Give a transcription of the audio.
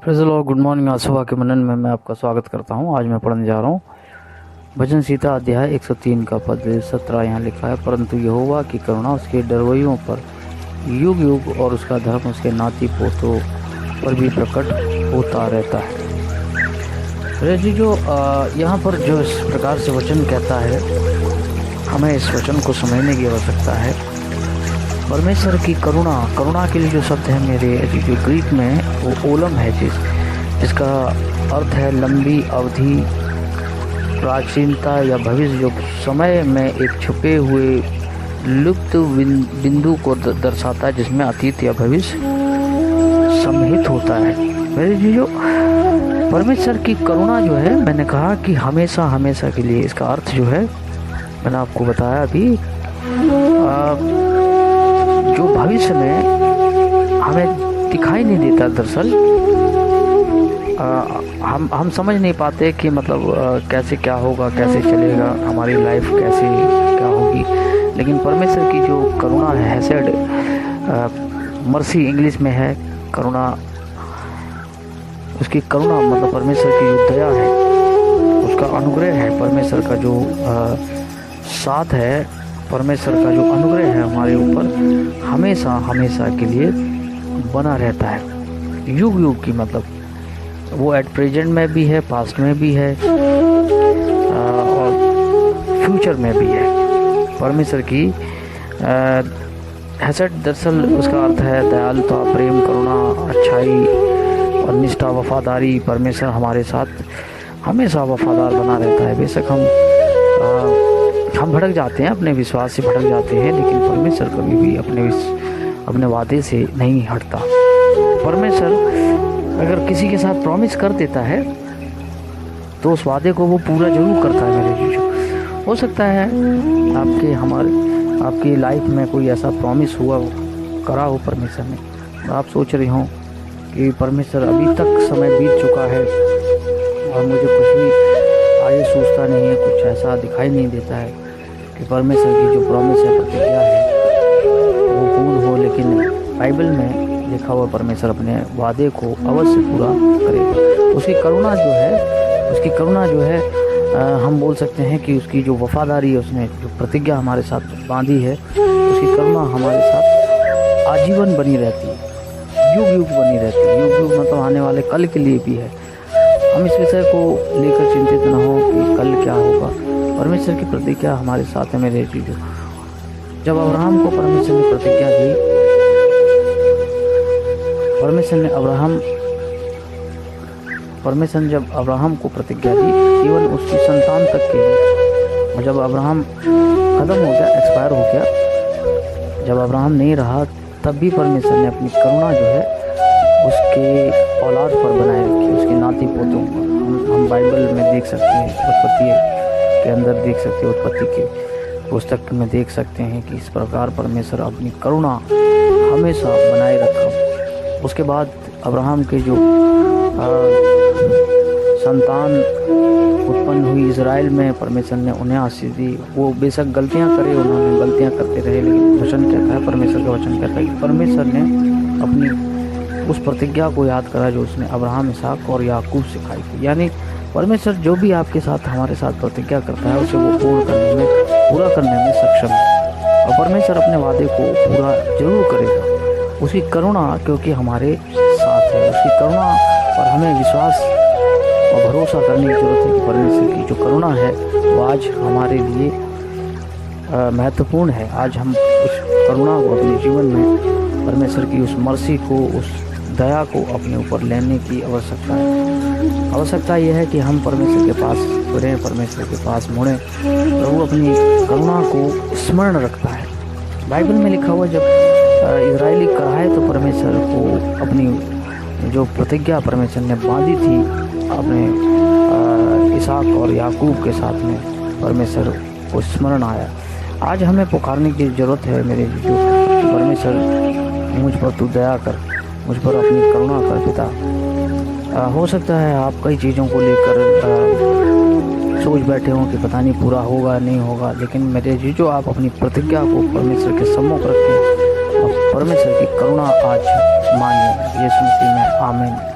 Praise the Lord. Good morning. आज सुबह के मनन में मैं आपका स्वागत करता हूँ। आज मैं पढ़ने जा रहा हूँ भजन संहिता अध्याय 103 का पद 17। यहाँ लिखा है, परंतु यहोवा की करुणा उसके डरवैयों पर युग युग और उसका धर्म उसके नाती पोतों पर भी प्रकट होता रहता है। अरे जी, जो यहाँ पर जो इस प्रकार से वचन कहता है, हमें इस वचन को समझने की आवश्यकता है। परमेश्वर की करुणा के लिए जो शब्द है मेरे जो ग्रीक में है वो ओलम है, जिसका अर्थ है लंबी अवधि, प्राचीनता या भविष्य, जो समय में एक छुपे हुए लुप्त बिंदु को दर्शाता है, जिसमें अतीत या भविष्य सम्मिलित होता है। मेरे जी, जो परमेश्वर की करुणा जो है, मैंने कहा कि हमेशा हमेशा के लिए, इसका अर्थ जो है मैंने आपको बताया अभी, जो भविष्य में हमें दिखाई नहीं देता। दरअसल हम समझ नहीं पाते कि मतलब कैसे क्या होगा, कैसे चलेगा, हमारी लाइफ कैसे क्या होगी। लेकिन परमेश्वर की जो करुणा है, हैसेड, मर्सी इंग्लिश में है, करुणा, उसकी करुणा मतलब परमेश्वर की जो दया है, उसका अनुग्रह है, परमेश्वर का जो साथ है, परमेश्वर का जो अनुग्रह है हमारे ऊपर हमेशा हमेशा के लिए बना रहता है। युग युग की मतलब वो एट प्रेजेंट में भी है, पास्ट में भी है और फ्यूचर में भी है। परमेश्वर की हैसियत, दरअसल उसका अर्थ है दयालुता, प्रेम, करुणा, अच्छाई और निष्ठा, वफादारी। परमेश्वर हमारे साथ हमेशा वफादार बना रहता है। बेशक हम भटक जाते हैं, अपने विश्वास से भटक जाते हैं, लेकिन परमेश्वर कभी भी अपने वादे से नहीं हटता। परमेश्वर अगर किसी के साथ प्रॉमिस कर देता है तो उस वादे को वो पूरा जरूर करता है। मेरे जीजू, हो सकता है आपकी लाइफ में कोई ऐसा प्रॉमिस करा हो परमेश्वर ने, और आप सोच रहे हो कि परमेश्वर अभी तक समय बीत चुका है और मुझे कुछ भी आगे सूझता नहीं है, कुछ ऐसा दिखाई नहीं देता है कि परमेश्वर की जो प्रॉमिस है, प्रतिज्ञा है, वो पूर्ण हो। लेकिन बाइबल में लिखा हुआ परमेश्वर अपने वादे को अवश्य पूरा करेगा। उसकी करुणा जो है हम बोल सकते हैं कि उसकी जो वफादारी है, उसने जो प्रतिज्ञा हमारे साथ बांधी है, उसकी करुणा हमारे साथ आजीवन बनी रहती है, युग युग बनी रहती है। युग युग मतलब आने वाले कल के लिए भी है। हम इस विषय को लेकर चिंतित न हो कि कल क्या होगा। परमेश्वर की प्रतिज्ञा हमारे साथ है। मेरे चीज़ों, जब अब्राहम को परमेश्वर ने प्रतिज्ञा दी, परमेश्वर ने जब अब्राहम को प्रतिज्ञा दी, केवल उसकी संतान तक के लिए, और जब अब्राहम खत्म हो गया, एक्सपायर हो गया, जब अब्राहम नहीं रहा, तब भी परमेश्वर ने अपनी करुणा जो है उसके औलाद पर बनाए रखी, उसके नाती पोतों पर। हम बाइबल में देख सकते हैं, उत्पत्ति के अंदर देख सकते हैं, उत्पत्ति के पुस्तक में देख सकते हैं कि इस प्रकार परमेश्वर अपनी करुणा हमेशा बनाए रखा। उसके बाद अब्राहम के जो संतान उत्पन्न हुई इज़राइल में, परमेश्वर ने उन्हें आशीष दी। वो बेशक गलतियां करते रहे, लेकिन वचन कहता है, परमेश्वर का वचन कहता है कि परमेश्वर ने अपनी उस प्रतिज्ञा को याद करा जो उसने अब्राहम, इसहाक और याकूब से खाई थी। यानी परमेश्वर जो भी आपके साथ, हमारे साथ प्रतिज्ञा करता है, उसे वो पूरा करने में सक्षम है, और परमेश्वर अपने वादे को पूरा जरूर करेगा। उसकी करुणा क्योंकि हमारे साथ है, उसकी करुणा पर हमें विश्वास और भरोसा करने की जरूरत है कि परमेश्वर की जो करुणा है वो आज हमारे लिए महत्वपूर्ण है। आज हम उस करुणा को अपने जीवन में, परमेश्वर की उस मर्सी को, उस दया को अपने ऊपर लेने की आवश्यकता है। आवश्यकता यह है कि हम परमेश्वर के पास बढ़ें, परमेश्वर के पास मुड़ें। प्रभु अपनी करुणा को स्मरण रखता है। बाइबल में लिखा हुआ, जब इजरायली कराए तो परमेश्वर को अपनी जो प्रतिज्ञा परमेश्वर ने बांधी थी अपने इसहाक और याकूब के साथ में, परमेश्वर को स्मरण आया। आज हमें पुकारने की ज़रूरत है मेरे जो, परमेश्वर मुझ पर तू दया कर, मुझ पर अपनी करुणा कर पिता। हो सकता है आप कई चीज़ों को लेकर सोच बैठे हों कि पता नहीं पूरा होगा नहीं होगा, लेकिन मेरे जी, जो आप अपनी प्रतिज्ञा को परमेश्वर के सम्मुख रखें और परमेश्वर की करुणा आज मानिए। यीशु मसीह में आमीन।